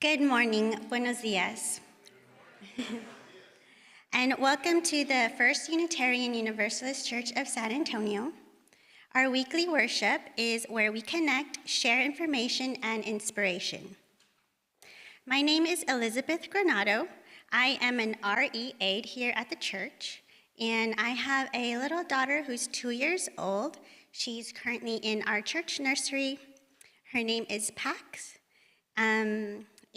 Good morning, buenos dias. And welcome to the First Unitarian Universalist Church of San Antonio. Our weekly worship is where we connect, share information, and inspiration. My name is Elizabeth Granado. I am an RE aide here at the church, and I have a little daughter who's 2 years old. She's currently in our church nursery. Her name is Pax.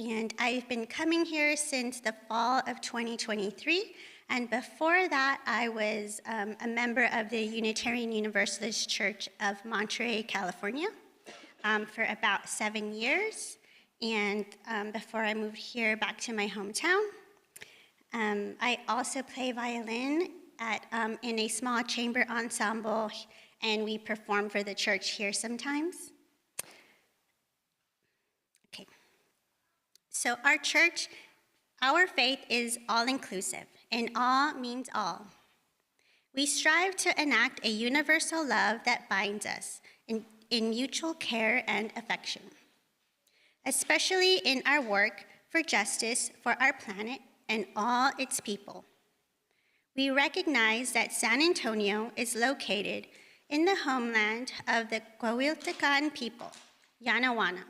And I've been coming here since the fall of 2023, and before that, I was a member of the Unitarian Universalist Church of Monterey, California, for about 7 years, and before I moved here back to my hometown. I also play violin in a small chamber ensemble, and we perform for the church here sometimes. So our church, our faith is all-inclusive, and all means all. We strive to enact a universal love that binds us in mutual care and affection, especially in our work for justice for our planet and all its people. We recognize that San Antonio is located in the homeland of the Coahuiltecan people, Yanawana.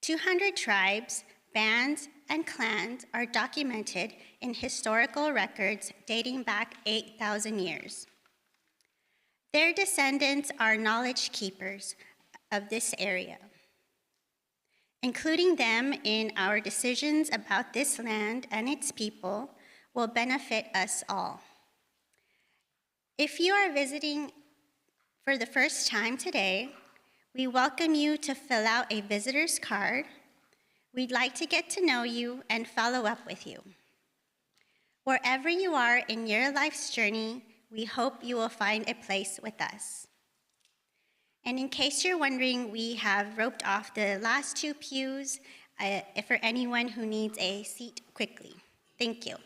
200 tribes, bands, and clans are documented in historical records dating back 8,000 years. Their descendants are knowledge keepers of this area. Including them in our decisions about this land and its people will benefit us all. If you are visiting for the first time today, we welcome you to fill out a visitor's card. We'd like to get to know you and follow up with you. Wherever you are in your life's journey, we hope you will find a place with us. And in case you're wondering, we have roped off the last 2 pews for anyone who needs a seat quickly. Thank you.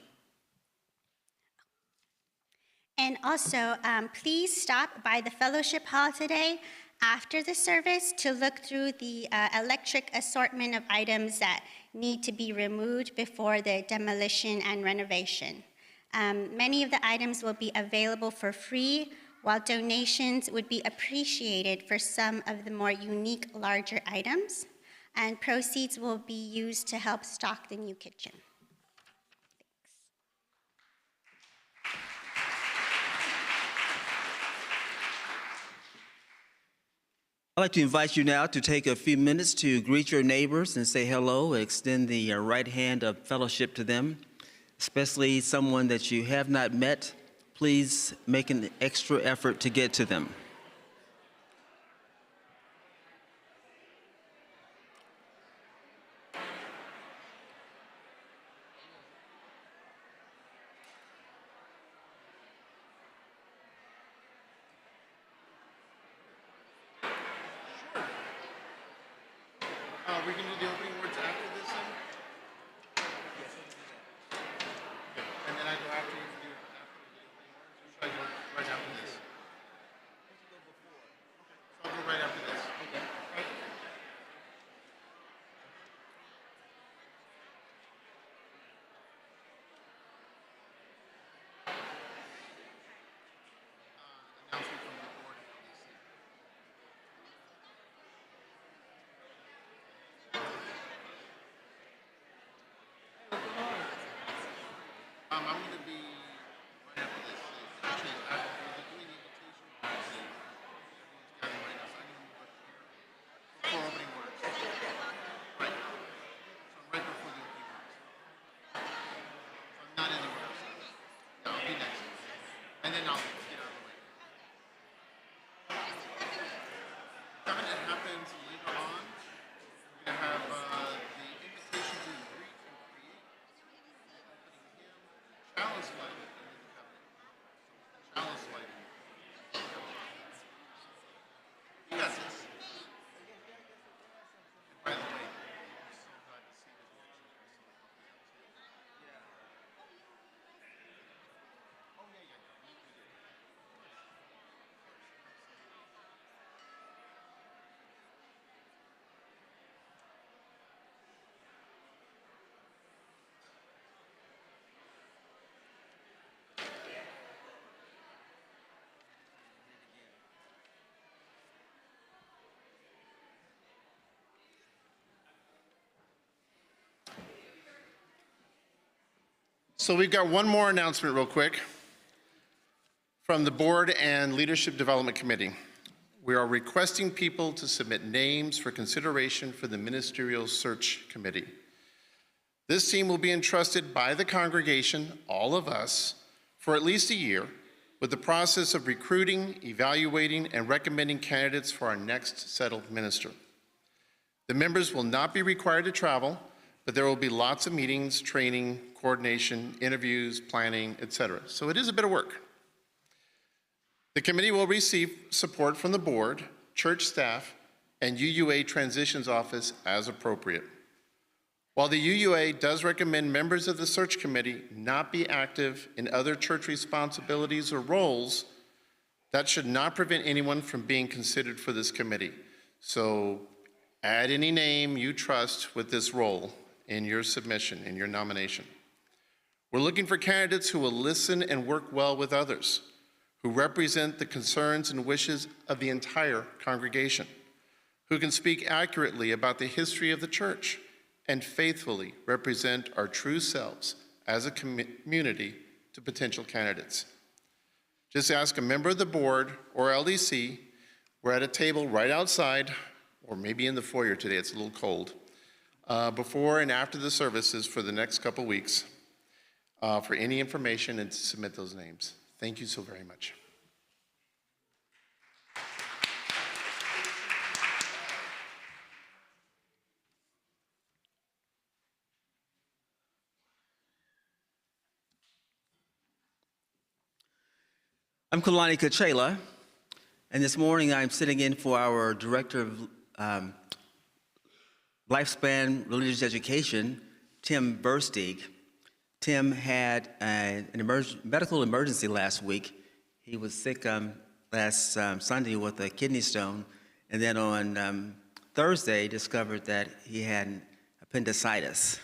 And also, please stop by the fellowship hall today after the service to look through the electric assortment of items that need to be removed before the demolition and renovation. Many of the items will be available for free, while donations would be appreciated for some of the more unique, larger items, and proceeds will be used to help stock the new kitchen. I'd like to invite you now to take a few minutes to greet your neighbors and say hello, extend the right hand of fellowship to them, especially someone that you have not met. Please make an extra effort to get to them. We're going to do the opening words after this one? Yes. Okay. And then I go after you to do it after the opening words? Or should I go right after this? You go before. Okay. So I'll go right after this. Okay. Right. Announcement from the board of LDC. I'm going to be right after this. Actually, after we're doing the invitation, everyone's gathering right now, so I'm going to move up here before opening words. Right. So I'm right before the opening words. So I'm not anywhere. So I'll be next. And then I'll get out of the way. Something that happens later on, we're going to have the invitation to greet and create. Opening hymn, chalice light. So we've got one more announcement real quick from the Board and Leadership Development Committee. We are requesting people to submit names for consideration for the Ministerial Search Committee. This team will be entrusted by the congregation, all of us, for at least a year with the process of recruiting, evaluating, and recommending candidates for our next settled minister. The members will not be required to travel, but there will be lots of meetings, training, coordination, interviews, planning, etc. So it is a bit of work. The committee will receive support from the board, church staff, and UUA Transitions Office as appropriate. While the UUA does recommend members of the search committee not be active in other church responsibilities or roles, that should not prevent anyone from being considered for this committee. So add any name you trust with this role in your submission, in your nomination. We're looking for candidates who will listen and work well with others, who represent the concerns and wishes of the entire congregation, who can speak accurately about the history of the church and faithfully represent our true selves as a community to potential candidates. Just ask a member of the board or LDC. We're at a table right outside, or maybe in the foyer today, it's a little cold, before and after the services for the next couple weeks for any information and to submit those names. Thank you so very much. I'm Kalani Kachela, and this morning I'm sitting in for our Director of Lifespan Religious Education, Tim Versteeg. Tim had an medical emergency last week. He was sick last Sunday with a kidney stone, and then on Thursday discovered that he had appendicitis.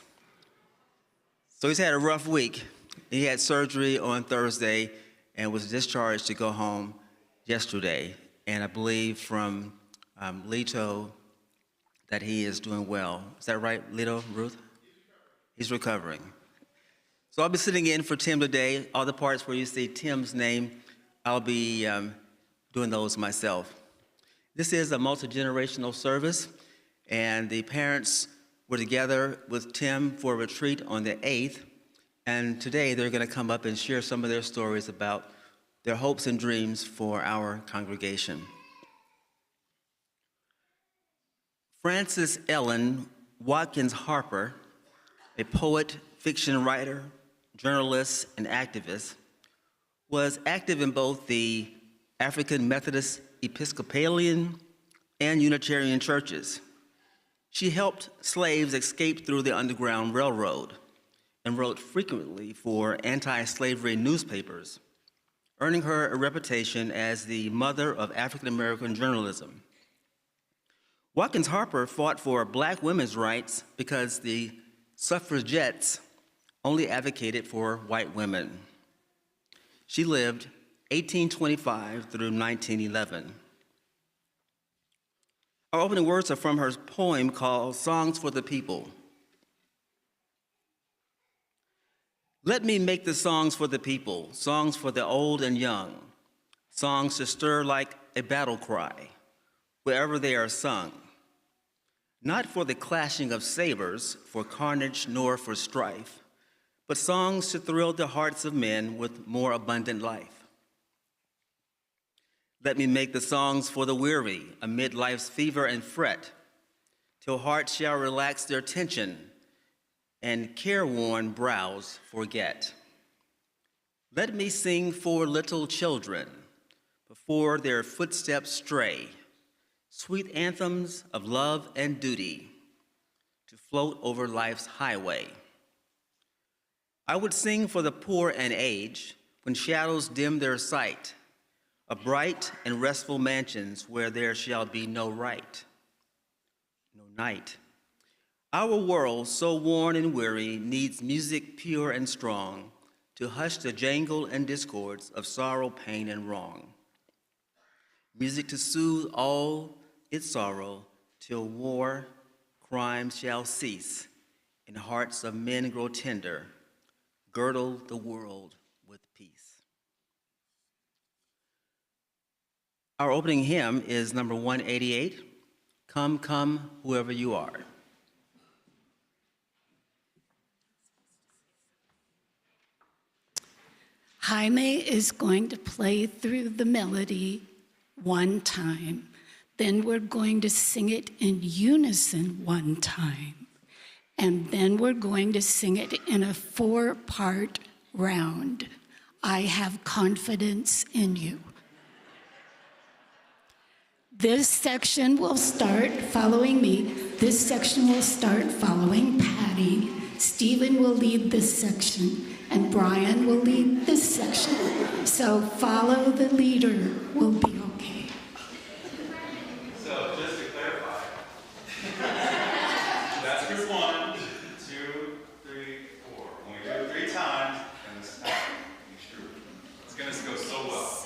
So he's had a rough week. He had surgery on Thursday and was discharged to go home yesterday. And I believe from Leto that he is doing well. Is that right, Leto, Ruth? He's recovering. So I'll be sitting in for Tim today. All the parts where you see Tim's name, I'll be doing those myself. This is a multi-generational service, and the parents were together with Tim for a retreat on the 8th. And today they're going to come up and share some of their stories about their hopes and dreams for our congregation. Frances Ellen Watkins Harper, a poet, fiction writer, journalist, and activist, was active in both the African Methodist Episcopalian and Unitarian churches. She helped slaves escape through the Underground Railroad and wrote frequently for anti-slavery newspapers, earning her a reputation as the mother of African-American journalism. Watkins Harper fought for Black women's rights because the suffragettes only advocated for white women. She lived 1825 through 1911. Our opening words are from her poem called Songs for the People. Let me make the songs for the people, songs for the old and young, songs to stir like a battle cry, wherever they are sung. Not for the clashing of sabers, for carnage nor for strife, but songs to thrill the hearts of men with more abundant life. Let me make the songs for the weary amid life's fever and fret, till hearts shall relax their tension and careworn brows forget. Let me sing for little children before their footsteps stray, sweet anthems of love and duty to float over life's highway. I would sing for the poor and aged when shadows dim their sight, of bright and restful mansions where there shall be no right, no night. Our world, so worn and weary, needs music pure and strong to hush the jangle and discords of sorrow, pain, and wrong. Music to soothe all its sorrow till war, crime shall cease, and hearts of men grow tender, girdle the world with peace. Our opening hymn is number 188, Come, Come, Whoever You Are. Jaime is going to play through the melody one time. Then we're going to sing it in unison one time. And then we're going to sing it in a 4-part round. I have confidence in you. This section will start following me. This section will start following Patty. Stephen will lead this section, and Brian will lead this section. So follow the leader, we'll be okay. So just to clarify, that's group 1, 2, 3, 4. When we do it 3 times, and this is each group. It's going to go so well.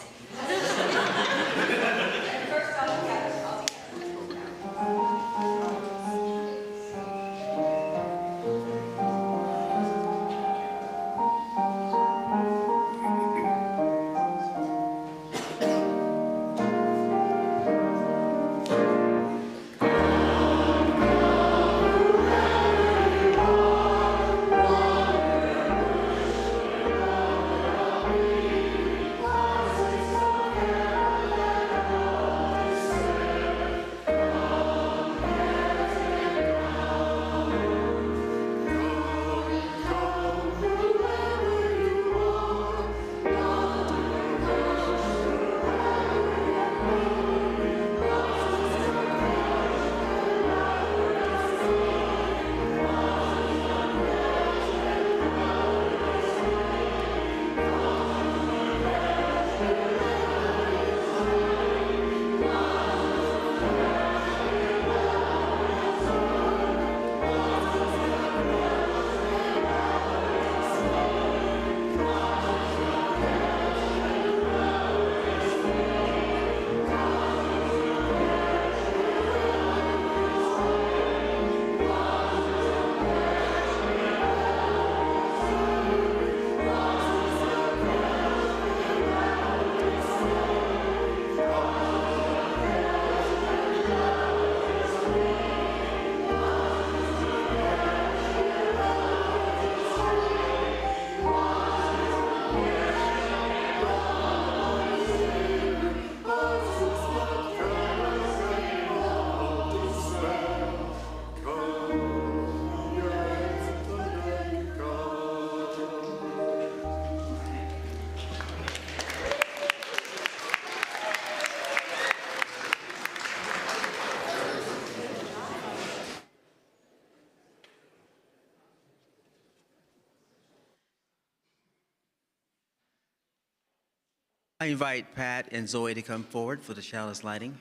I invite Pat and Zoe to come forward for the chalice lighting.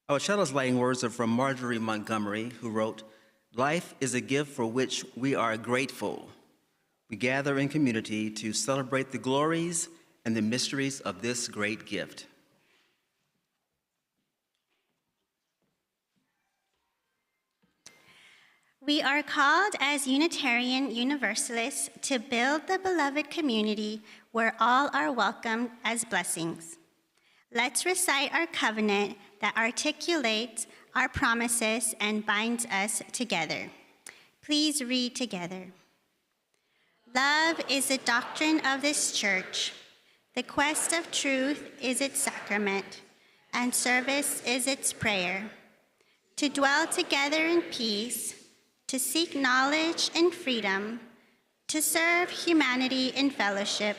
Our chalice lighting words are from Marjorie Montgomery, who wrote, "Life is a gift for which we are grateful. We gather in community to celebrate the glories and the mysteries of this great gift." We are called as Unitarian Universalists to build the beloved community where all are welcomed as blessings. Let's recite our covenant that articulates our promises and binds us together. Please read together. Love is the doctrine of this church. The quest of truth is its sacrament, and service is its prayer. To dwell together in peace, to seek knowledge and freedom, to serve humanity in fellowship,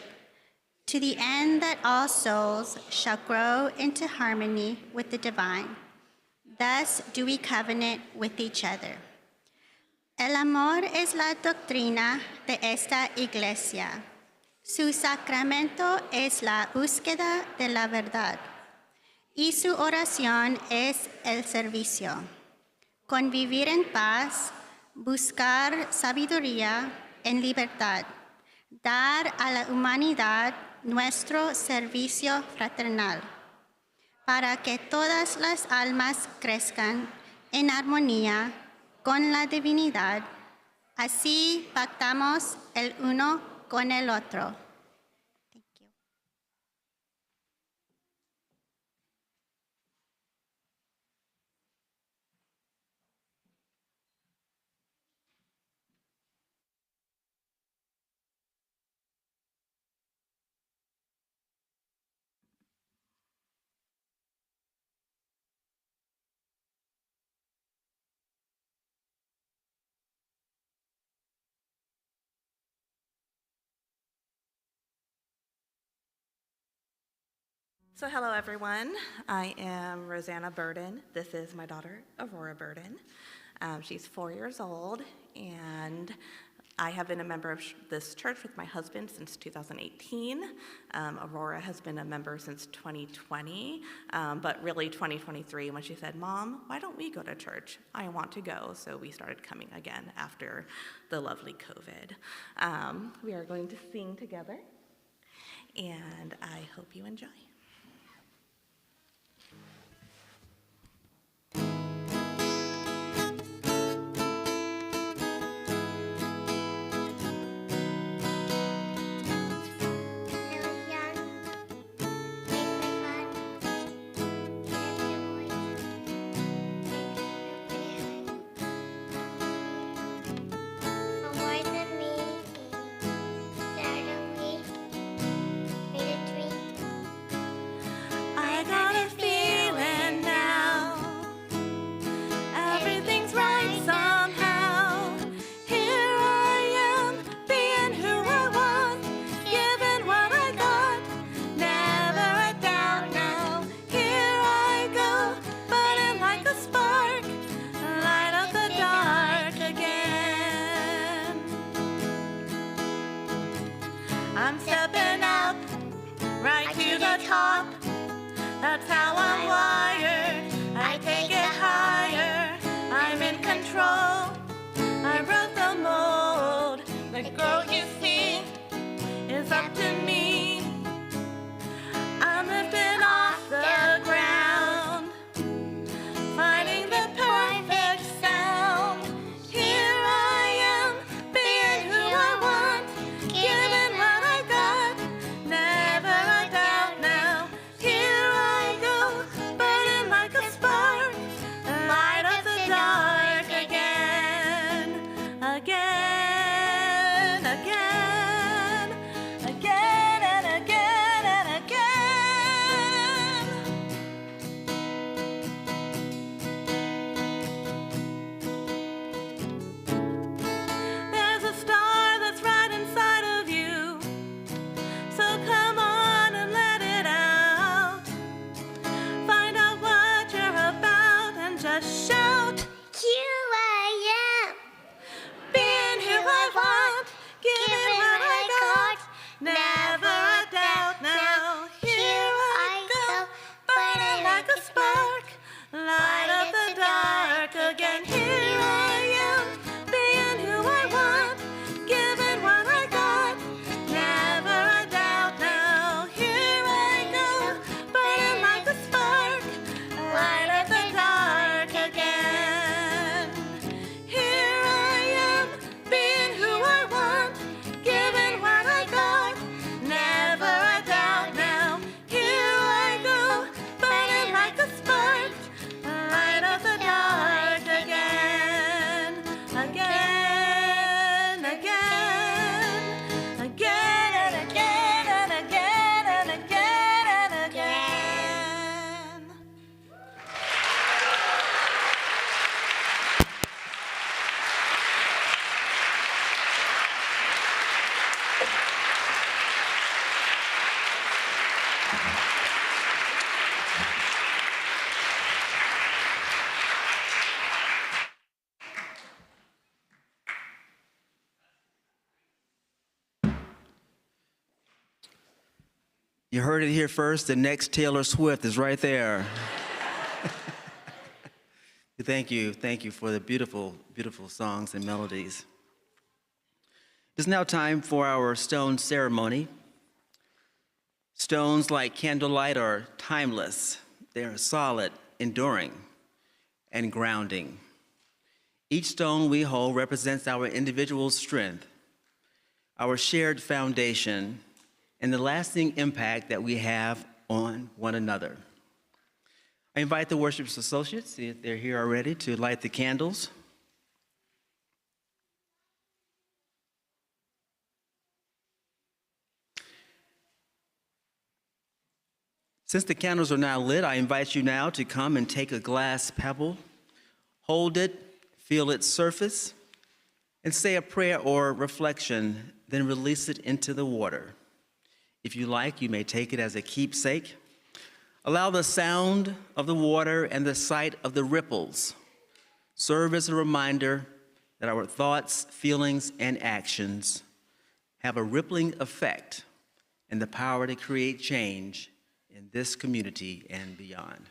to the end that all souls shall grow into harmony with the divine. Thus do we covenant with each other. El amor es la doctrina de esta iglesia. Su sacramento es la búsqueda de la verdad. Y su oración es el servicio. Convivir en paz, buscar sabiduría en libertad, dar a la humanidad nuestro servicio fraternal. para que todas las almas crezcan en armonía con la divinidad. Así pactamos el uno con el otro. Thank you. So hello everyone, I am Rosanna Burden. This is my daughter, Aurora Burden. She's 4 years old, and I have been a member of this church with my husband since 2018. Aurora has been a member since 2020, but really 2023 when she said, "Mom, why don't we go to church? I want to go." So we started coming again after the lovely COVID. We are going to sing together, and I hope you enjoy. I'm stepping up, right to the top. That's how I'm wired. I take it higher. I'm in control. I broke the mold. The girl you see is up to me. I'm lifting off the ground, finding the perfect sound. Here I am, being who I want, giving what I got, never a doubt now. Here I go, burning like a spark, light up the dark again, again, again, again and again and again. There's a star that's right inside of you, so come on and let it out. Find out what you're about and just shout. Here I am, being who I want, giving what I got, never a doubt now. Here I go, burning like a spark, light up the dark again. Here I am, being who I want, giving what I got, never a doubt now. Here I go, burning like a spark, light up the dark again. Here I am, being who I want, giving what I got, never a doubt now. Here I go, burning like a spark, light up the dark again, again, again, again and again and again and again and again. You heard it here first. The next Taylor Swift is right there. Thank you for the beautiful, beautiful songs and melodies. It's now time for our stone ceremony. Stones like candlelight are timeless, They are solid, enduring, and grounding. Each stone we hold represents our individual strength, our shared foundation, and the lasting impact that we have on one another. I invite the worship associates, if they're here already, to light the candles. Since the candles are now lit, I invite you now to come and take a glass pebble, hold it, feel its surface, and say a prayer or reflection, then release it into the water. If you like, you may take it as a keepsake. Allow the sound of the water and the sight of the ripples serve as a reminder that our thoughts, feelings, and actions have a rippling effect and the power to create change in this community and beyond.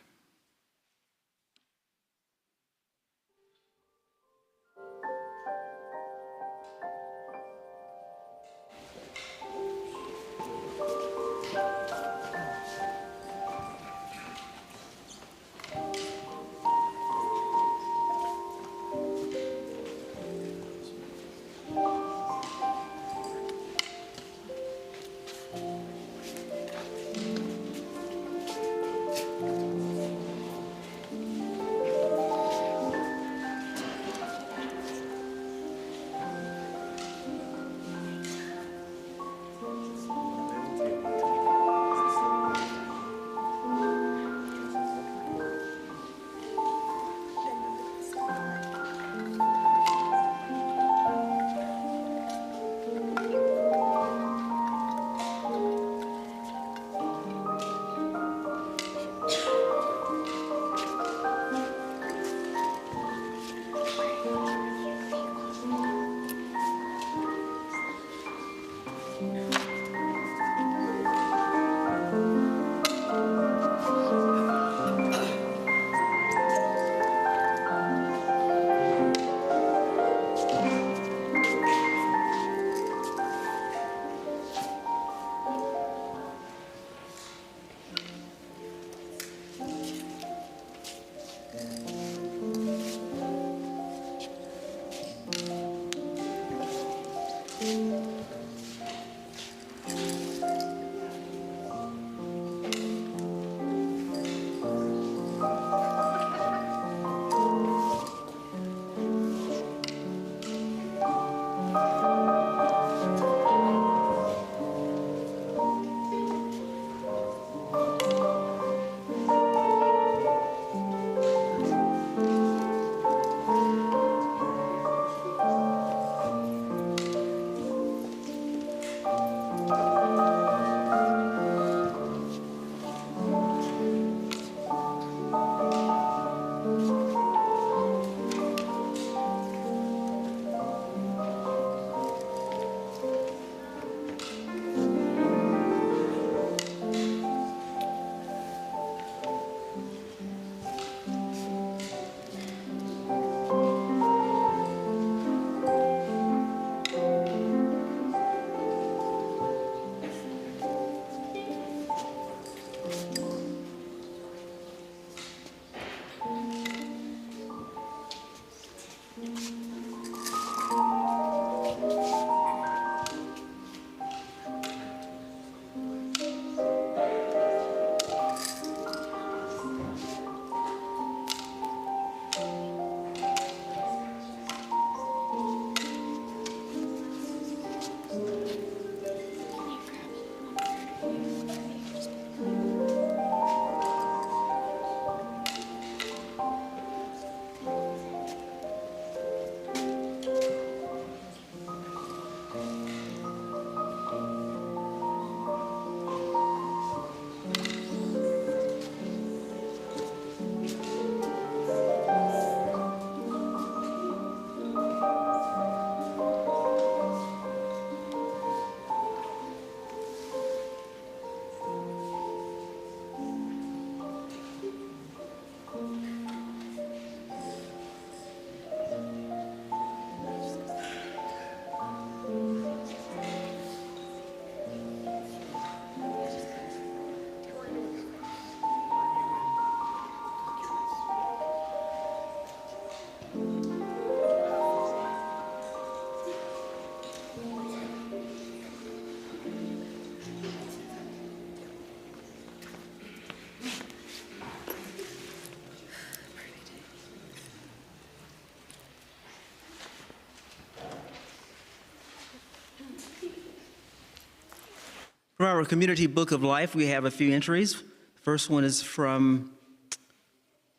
For our community book of life, we have a few entries. First one is from,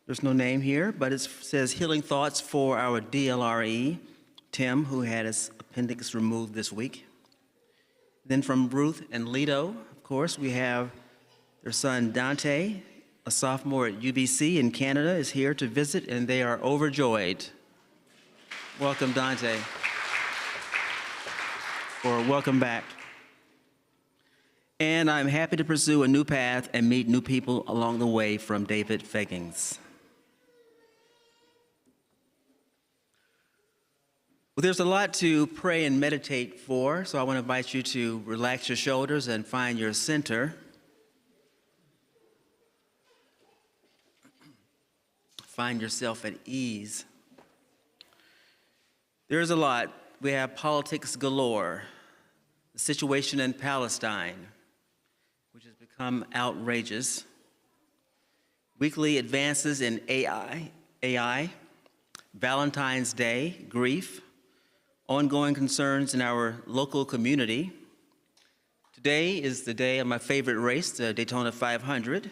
there's no name here, but it says Healing Thoughts for our DLRE, Tim, who had his appendix removed this week. Then from Ruth and Lito, of course, we have their son Dante, a sophomore at UBC in Canada, is here to visit, and they are overjoyed. Welcome, Dante. Or welcome back. And I'm happy to pursue a new path and meet new people along the way, from David Feggings. Well, there's a lot to pray and meditate for, so I want to invite you to relax your shoulders and find your center. Find yourself at ease. There's a lot. We have politics galore, the situation in Palestine, which has become outrageous, weekly advances in AI, Valentine's Day, grief, ongoing concerns in our local community. Today is the day of my favorite race, the Daytona 500.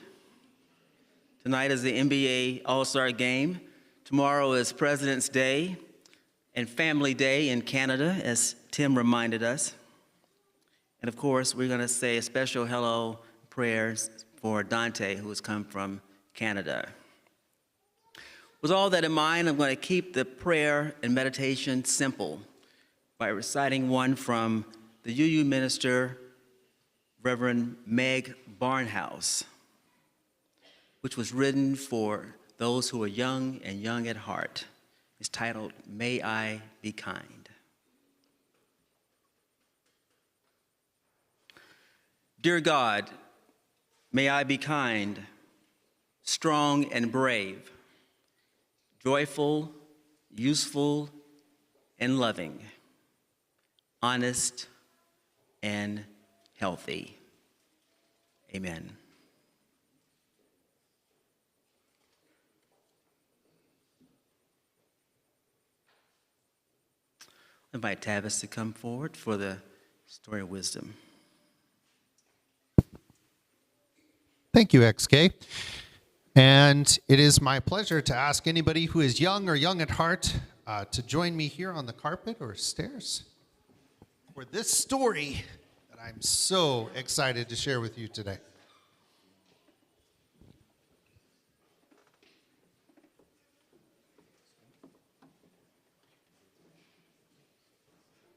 Tonight is the NBA All-Star Game. Tomorrow is President's Day and Family Day in Canada, as Tim reminded us. And of course, we're going to say a special hello prayers for Dante, who has come from Canada. With all that in mind, I'm going to keep the prayer and meditation simple by reciting one from the UU minister, Reverend Meg Barnhouse, which was written for those who are young and young at heart. It's titled, May I Be Kind. Dear God, may I be kind, strong and brave, joyful, useful, and loving, honest and healthy. Amen. I invite Tavis to come forward for the story of wisdom. Thank you, XK. And it is my pleasure to ask anybody who is young or young at heart to join me here on the carpet or stairs for this story that I'm so excited to share with you today.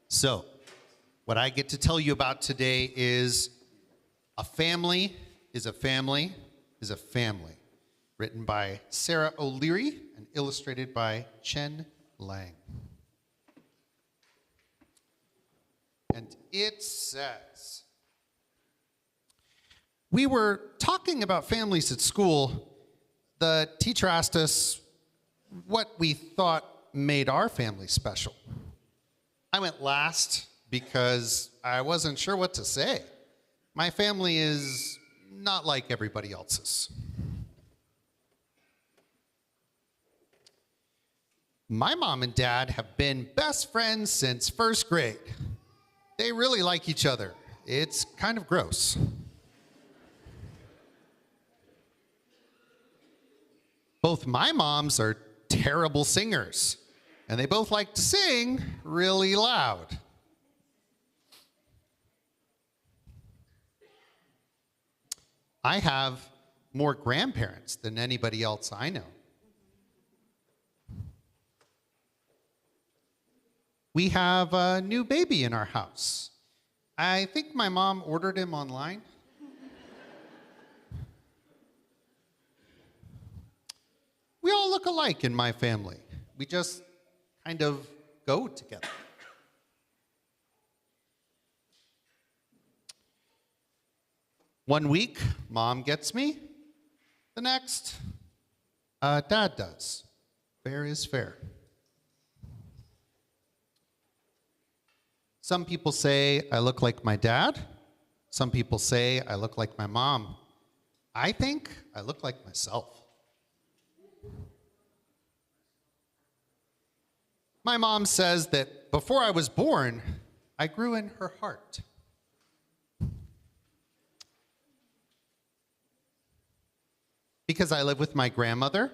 So, what I get to tell you about today is A Family is a Family is a Family, written by Sarah O'Leary and illustrated by Chen Lang. And it says, we were talking about families at school. The teacher asked us what we thought made our family special. I went last because I wasn't sure what to say. My family is not like everybody else's. My mom and dad have been best friends since first grade. They really like each other. It's kind of gross. Both my moms are terrible singers, and they both like to sing really loud. I have more grandparents than anybody else I know. We have a new baby in our house. I think my mom ordered him online. We all look alike in my family. We just kind of go together. One week, mom gets me. The next, dad does. Fair is fair. Some people say I look like my dad. Some people say I look like my mom. I think I look like myself. My mom says that before I was born, I grew in her heart. because I live with my grandmother,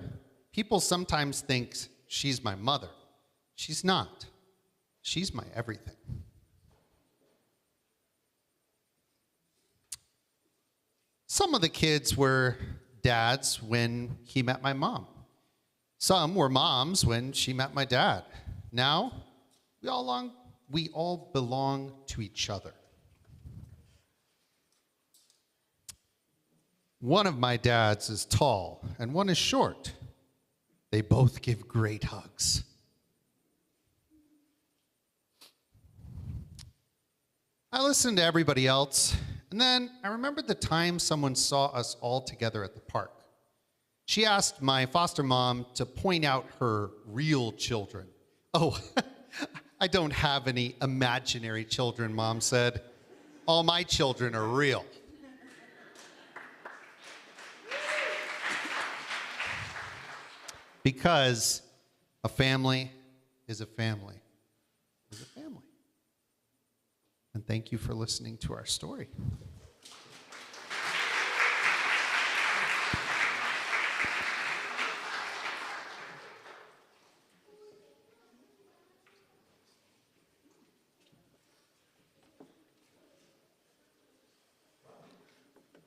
people sometimes think she's my mother. She's not. She's my everything. Some of the kids were dads when he met my mom. Some were moms when she met my dad. Now, we all belong to each other. One of my dads is tall and one is short. They both give great hugs. I listened to everybody else, and then I remembered the time someone saw us all together at the park. She asked my foster mom to point out her real children. Oh, I don't have any imaginary children, Mom said. All my children are real. Because a family is a family is a family. And thank you for listening to our story.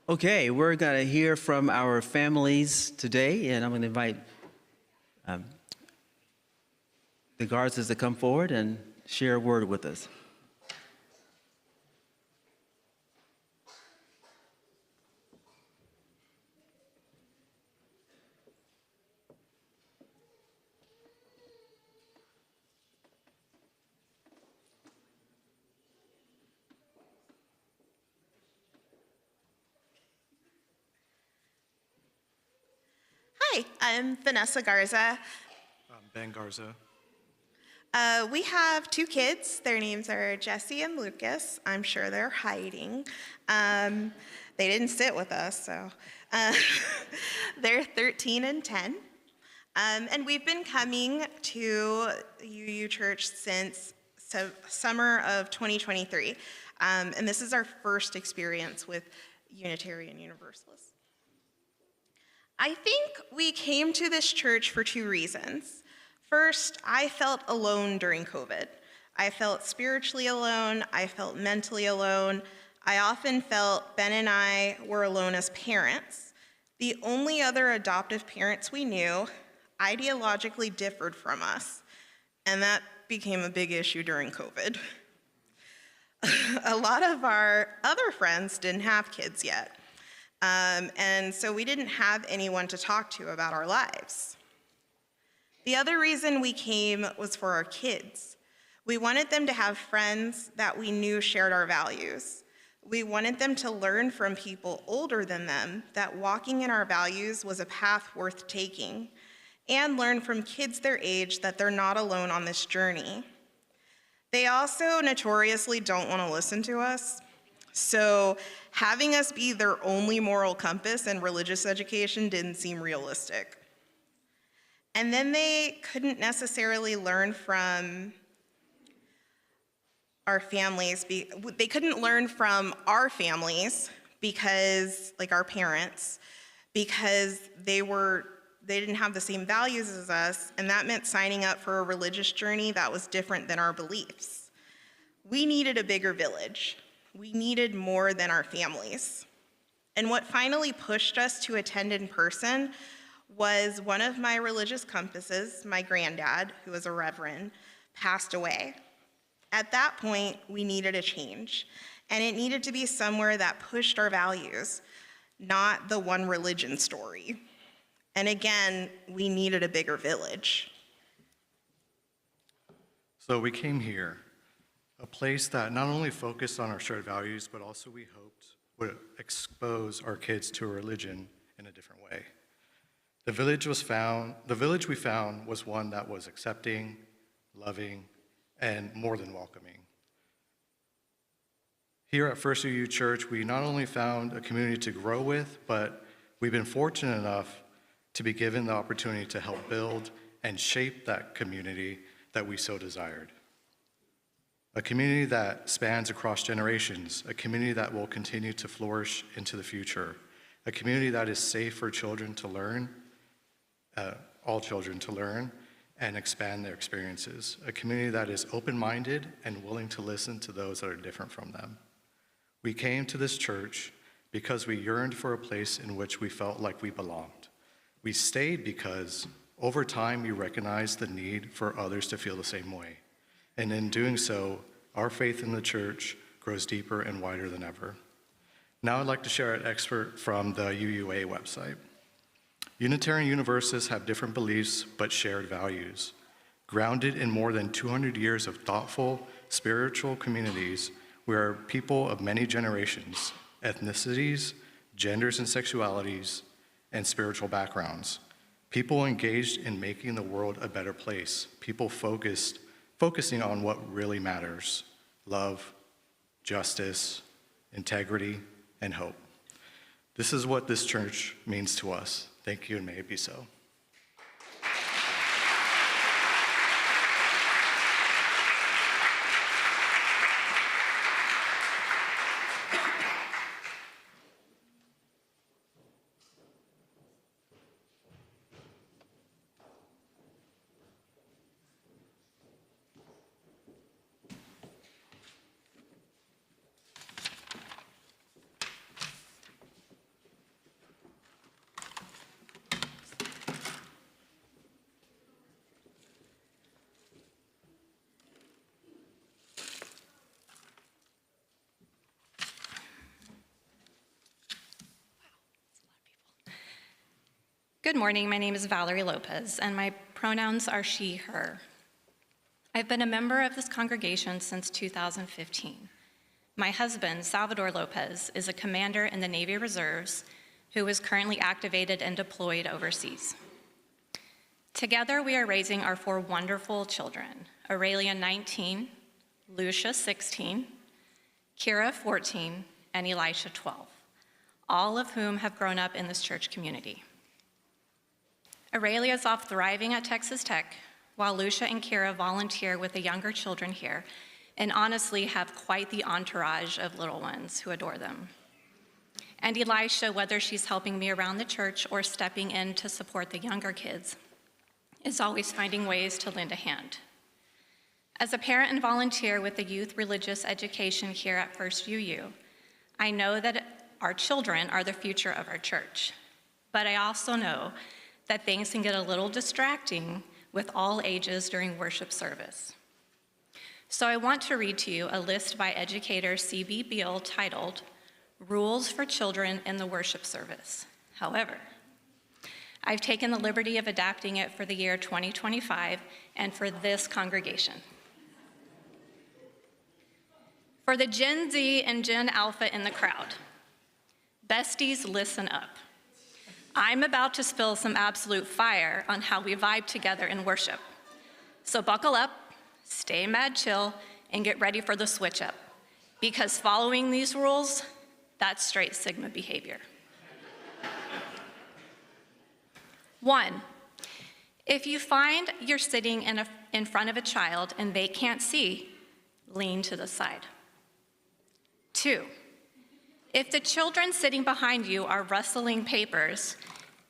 Okay, we're going to hear from our families today, and I'm going to invite the Garzas to come forward and share a word with us. Hi, I'm Vanessa Garza. Ben Garza. We have 2 kids. Their names are Jesse and Lucas. I'm sure they're hiding. They didn't sit with us, so. They're 13 and 10. And we've been coming to UU Church since summer of 2023. And this is our first experience with Unitarian Universalists. I think we came to this church for 2 reasons. First, I felt alone during COVID. I felt spiritually alone. I felt mentally alone. I often felt Ben and I were alone as parents. The only other adoptive parents we knew ideologically differed from us, and that became a big issue during COVID. A lot of our other friends didn't have kids yet. And so we didn't have anyone to talk to about our lives. The other reason we came was for our kids. We wanted them to have friends that we knew shared our values. We wanted them to learn from people older than them that walking in our values was a path worth taking, and learn from kids their age that they're not alone on this journey. They also notoriously don't want to listen to us. So having us be their only moral compass in religious education didn't seem realistic. And then they couldn't necessarily learn from our families. They couldn't learn from our families because, like our parents, because they didn't have the same values as us, and that meant signing up for a religious journey that was different than our beliefs. We needed a bigger village. We needed more than our families. And what finally pushed us to attend in person was one of my religious compasses, my granddad, who was a reverend, passed away. At that point, we needed a change, and it needed to be somewhere that pushed our values, not the one religion story. And again, we needed a bigger village. So we came here, a place that not only focused on our shared values, but also we hoped would expose our kids to a religion in a different way. The village we found was one that was accepting, loving, and more than welcoming. Here at First UU Church, we not only found a community to grow with, but we've been fortunate enough to be given the opportunity to help build and shape that community that we so desired. A community that spans across generations, a community that will continue to flourish into the future, a community that is safe for children to learn, all children to learn and expand their experiences, a community that is open-minded and willing to listen to those that are different from them. We came to this church because we yearned for a place in which we felt like we belonged. We stayed because over time we recognized the need for others to feel the same way. And in doing so, our faith in the church grows deeper and wider than ever. Now I'd like to share an excerpt from the UUA website. Unitarian Universalists have different beliefs but shared values. Grounded in more than 200 years of thoughtful, spiritual communities, we are people of many generations, ethnicities, genders and sexualities, and spiritual backgrounds. People engaged in making the world a better place. People focusing on what really matters: love, justice, integrity, and hope. This is what this church means to us. Thank you, and may it be so. Good morning, my name is Valerie Lopez, and my pronouns are she, her. I've been a member of this congregation since 2015. My husband, Salvador Lopez, is a commander in the Navy Reserves who is currently activated and deployed overseas. Together, we are raising our 4 wonderful children: Aurelia, 19, Lucia, 16, Kira, 14, and Elisha, 12, all of whom have grown up in this church community. Aurelia is off thriving at Texas Tech, while Lucia and Kira volunteer with the younger children here and honestly have quite the entourage of little ones who adore them. And Elisha, whether she's helping me around the church or stepping in to support the younger kids, is always finding ways to lend a hand. As a parent and volunteer with the youth religious education here at First UU, I know that our children are the future of our church, but I also know that things can get a little distracting with all ages during worship service. So I want to read to you a list by educator C.B. Beale titled, Rules for Children in the Worship Service. However, I've taken the liberty of adapting it for the year 2025 and for this congregation. For the Gen Z and Gen Alpha in the crowd, besties, listen up. I'm about to spill some absolute fire on how we vibe together in worship. So buckle up, stay mad chill, and get ready for the switch up. Because following these rules, that's straight Sigma behavior. 1, if you find you're sitting in front of a child and they can't see, lean to the side. 2, if the children sitting behind you are rustling papers,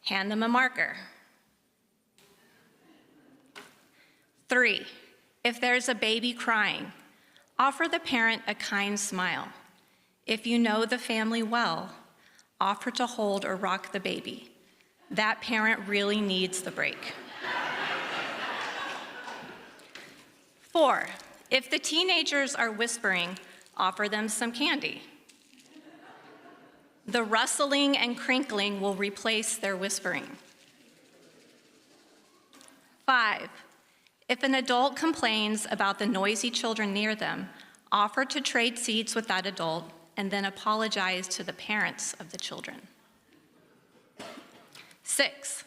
hand them a marker. 3, if there's a baby crying, offer the parent a kind smile. If you know the family well, offer to hold or rock the baby. That parent really needs the break. 4, if the teenagers are whispering, offer them some candy. The rustling and crinkling will replace their whispering. 5, if an adult complains about the noisy children near them, offer to trade seats with that adult and then apologize to the parents of the children. 6,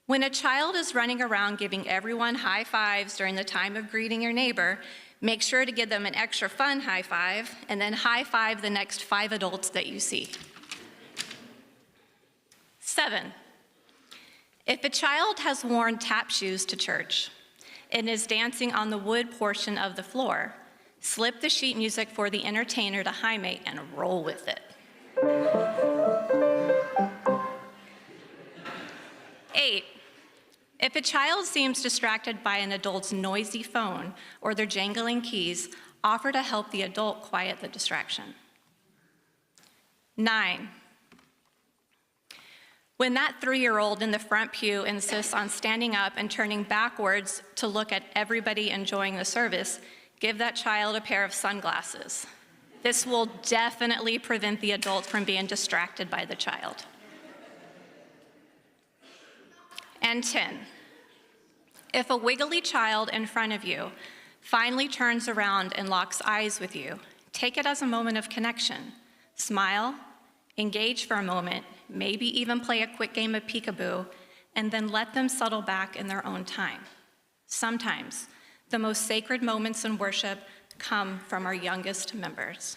when a child is running around giving everyone high fives during the time of greeting your neighbor, make sure to give them an extra fun high five and then high five the next 5 adults that you see. 7, if a child has worn tap shoes to church and is dancing on the wood portion of the floor, slip the sheet music for the entertainer to Jaime and roll with it. If a child seems distracted by an adult's noisy phone or their jangling keys, offer to help the adult quiet the distraction. 9, when that 3-year-old in the front pew insists on standing up and turning backwards to look at everybody enjoying the service, give that child a pair of sunglasses. This will definitely prevent the adult from being distracted by the child. And 10, if a wiggly child in front of you finally turns around and locks eyes with you, take it as a moment of connection. Smile, engage for a moment, maybe even play a quick game of peekaboo, and then let them settle back in their own time. Sometimes, the most sacred moments in worship come from our youngest members.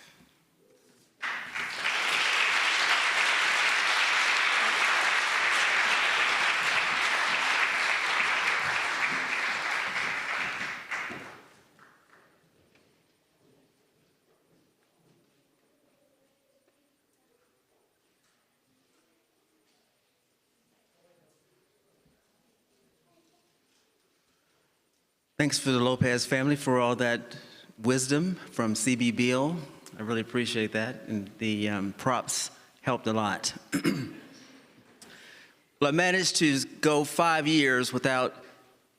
Thanks for the Lopez family for all that wisdom from CB Bill. I really appreciate that, and the props helped a lot. Well, I managed to go 5 years without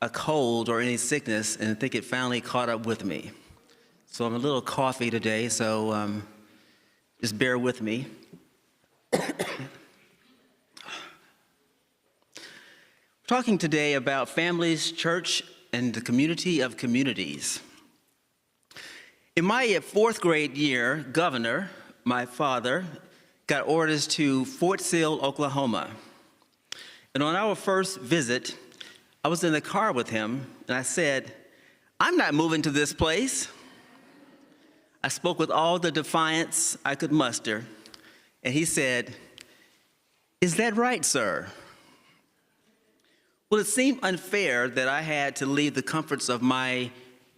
a cold or any sickness, and I think it finally caught up with me. So I'm a little coffee today, so just bear with me. Talking today about families, church, and the community of communities. In my 4th grade year, Governor, my father, got orders to Fort Sill, Oklahoma. And on our first visit, I was in the car with him, and I said, "I'm not moving to this place." I spoke with all the defiance I could muster, and he said, "Is that right, sir?" Well, it seemed unfair that I had to leave the comforts of my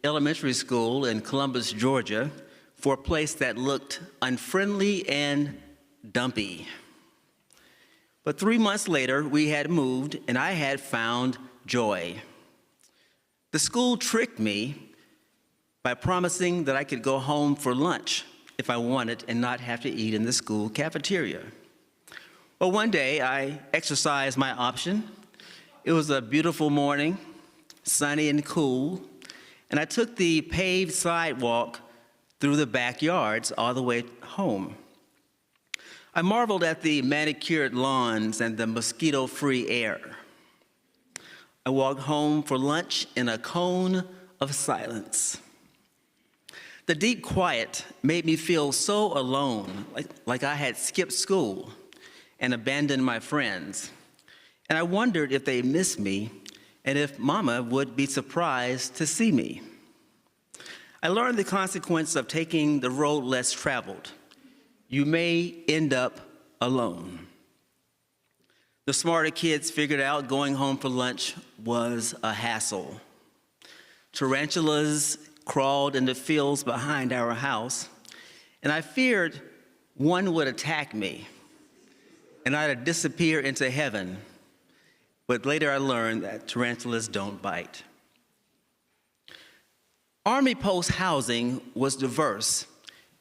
elementary school in Columbus, Georgia, for a place that looked unfriendly and dumpy. But 3 months later, we had moved, and I had found joy. The school tricked me by promising that I could go home for lunch if I wanted and not have to eat in the school cafeteria. Well, one day, I exercised my option. It was a beautiful morning, sunny and cool, and I took the paved sidewalk through the backyards all the way home. I marveled at the manicured lawns and the mosquito-free air. I walked home for lunch in a cone of silence. The deep quiet made me feel so alone, like I had skipped school and abandoned my friends. And I wondered if they missed me and if Mama would be surprised to see me. I learned the consequence of taking the road less traveled. You may end up alone. The smarter kids figured out going home for lunch was a hassle. Tarantulas crawled in the fields behind our house, and I feared one would attack me, and I'd disappear into heaven. But later I learned that tarantulas don't bite. Army post housing was diverse,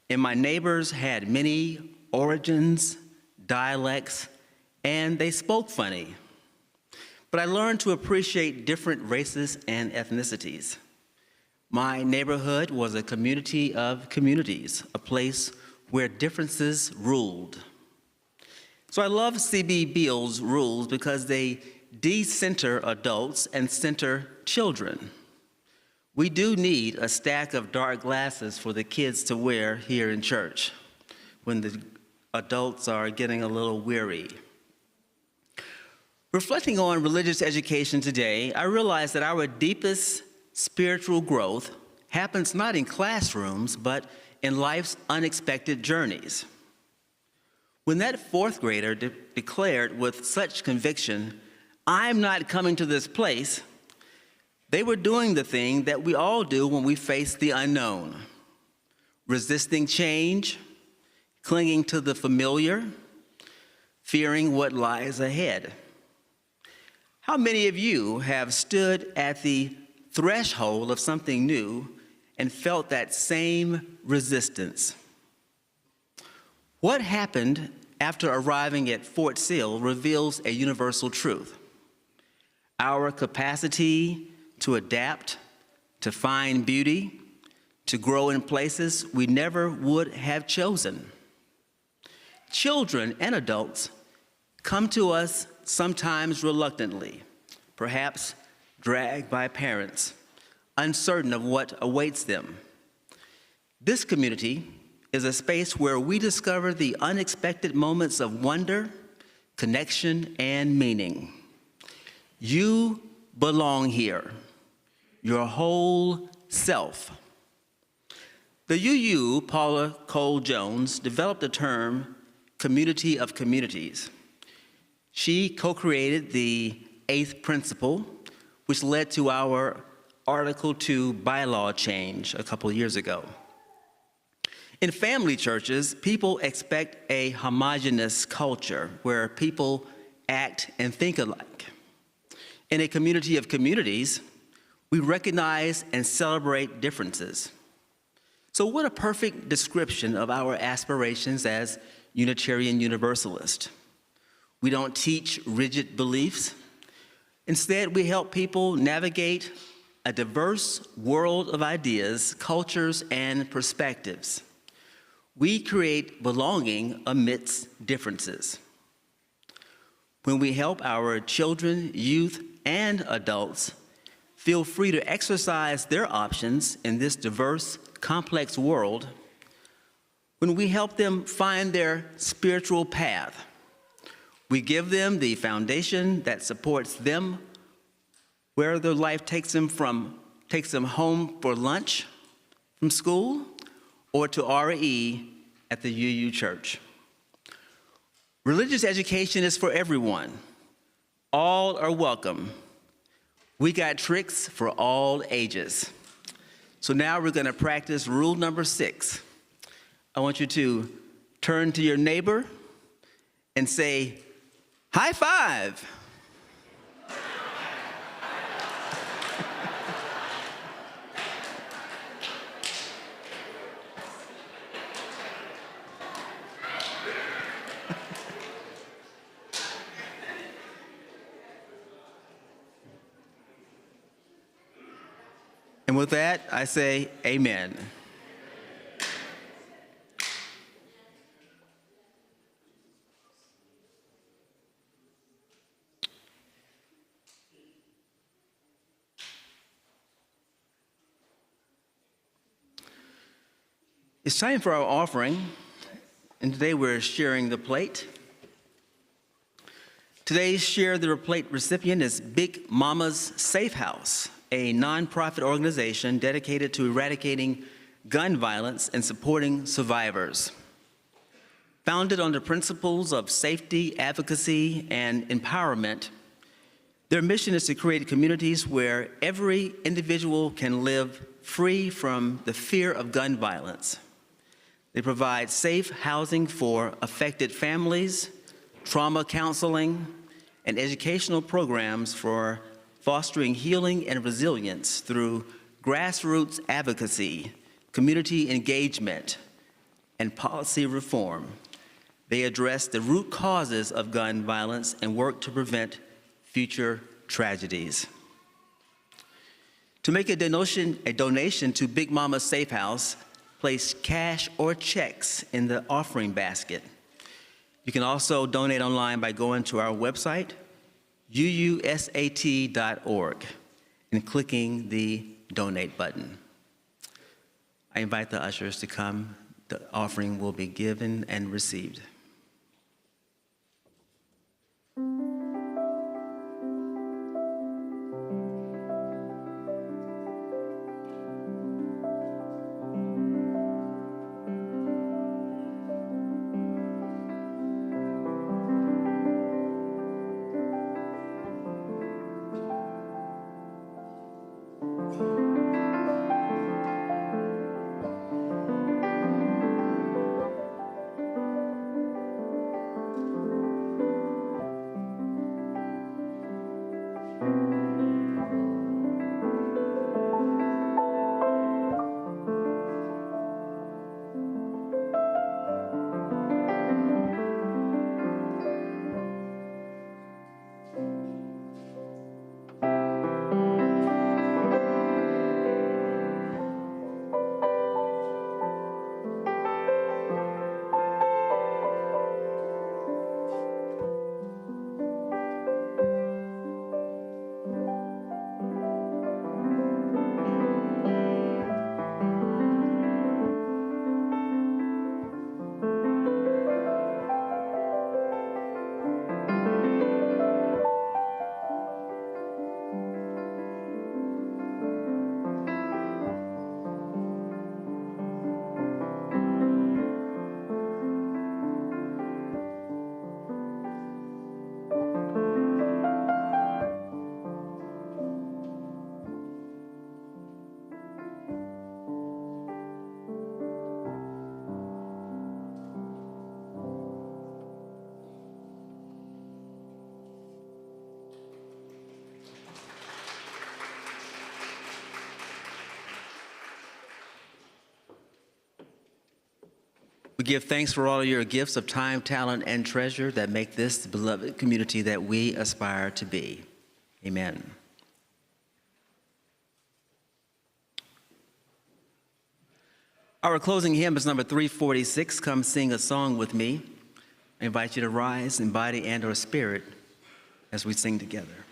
and my neighbors had many origins, dialects, and they spoke funny. But I learned to appreciate different races and ethnicities. My neighborhood was a community of communities, a place where differences ruled. So I love CB Bill's rules because they de-center adults and center children. We do need a stack of dark glasses for the kids to wear here in church when the adults are getting a little weary. Reflecting on religious education today, I realize that our deepest spiritual growth happens not in classrooms, but in life's unexpected journeys. When that 4th grader declared with such conviction, "I'm not coming to this place," they were doing the thing that we all do when we face the unknown: resisting change, clinging to the familiar, fearing what lies ahead. How many of you have stood at the threshold of something new and felt that same resistance? What happened after arriving at Fort Sill reveals a universal truth. Our capacity to adapt, to find beauty, to grow in places we never would have chosen. Children and adults come to us sometimes reluctantly, perhaps dragged by parents, uncertain of what awaits them. This community is a space where we discover the unexpected moments of wonder, connection, and meaning. You belong here, your whole self. The UU, Paula Cole Jones, developed the term community of communities. She co-created the 8th principle, which led to our Article 2 bylaw change a couple years ago. In family churches, people expect a homogeneous culture where people act and think alike. In a community of communities, we recognize and celebrate differences. So what a perfect description of our aspirations as Unitarian Universalists. We don't teach rigid beliefs. Instead, we help people navigate a diverse world of ideas, cultures, and perspectives. We create belonging amidst differences. When we help our children, youth, and adults feel free to exercise their options in this diverse, complex world, when we help them find their spiritual path, we give them the foundation that supports them where their life takes them home for lunch from school or to RE at the UU Church. Religious education is for everyone. All are welcome. We got tricks for all ages. So now we're going to practice rule number 6. I want you to turn to your neighbor and say, high five. And with that, I say amen. It's time for our offering, and today we're sharing the plate. Today's Share the Plate recipient is Big Mama's Safe House, a nonprofit organization dedicated to eradicating gun violence and supporting survivors. Founded on the principles of safety, advocacy, and empowerment, their mission is to create communities where every individual can live free from the fear of gun violence. They provide safe housing for affected families, trauma counseling, and educational programs for fostering healing and resilience through grassroots advocacy, community engagement, and policy reform. They address the root causes of gun violence and work to prevent future tragedies. To make a donation to Big Mama's Safe House, place cash or checks in the offering basket. You can also donate online by going to our website, uusat.org, and clicking the donate button. I invite the ushers to come. The offering will be given and received. We give thanks for all of your gifts of time, talent, and treasure that make this the beloved community that we aspire to be. Amen. Our closing hymn is number 346, Come Sing a Song With Me. I invite you to rise in body and or spirit as we sing together.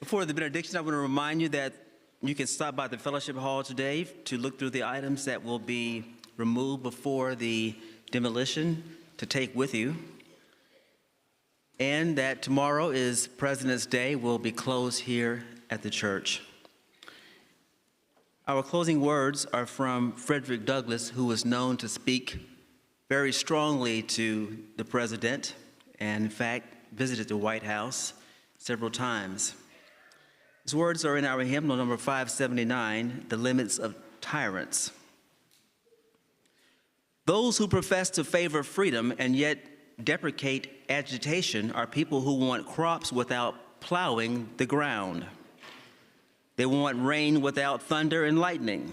Before the benediction, I want to remind you that you can stop by the fellowship hall today to look through the items that will be removed before the demolition to take with you. And that tomorrow is President's Day. We'll be closed here at the church. Our closing words are from Frederick Douglass, who was known to speak very strongly to the president and, in fact, visited the White House several times. His words are in our hymnal number 579, The Limits of Tyrants. Those who profess to favor freedom and yet deprecate agitation are people who want crops without plowing the ground. They want rain without thunder and lightning.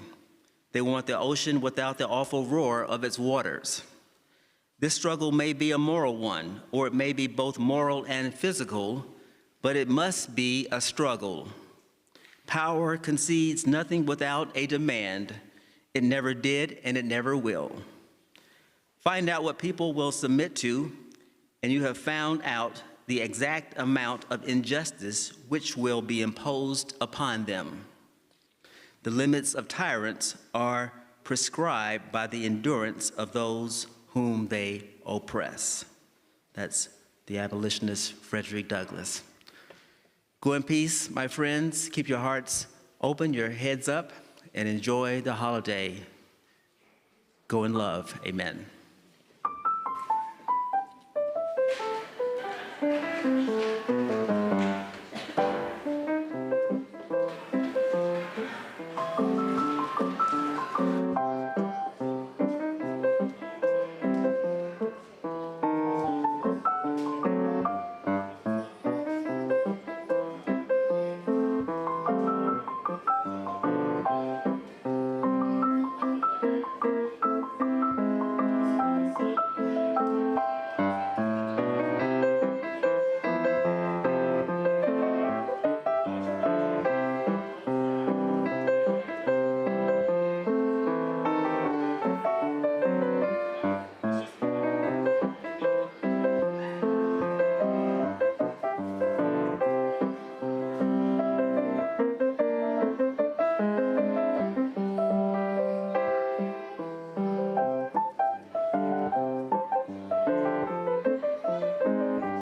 They want the ocean without the awful roar of its waters. This struggle may be a moral one, or it may be both moral and physical, but it must be a struggle. Power concedes nothing without a demand. It never did, and it never will. Find out what people will submit to, and you have found out the exact amount of injustice which will be imposed upon them. The limits of tyrants are prescribed by the endurance of those whom they oppress. That's the abolitionist Frederick Douglass. Go in peace, my friends. Keep your hearts open, your heads up, and enjoy the holiday. Go in love. Amen.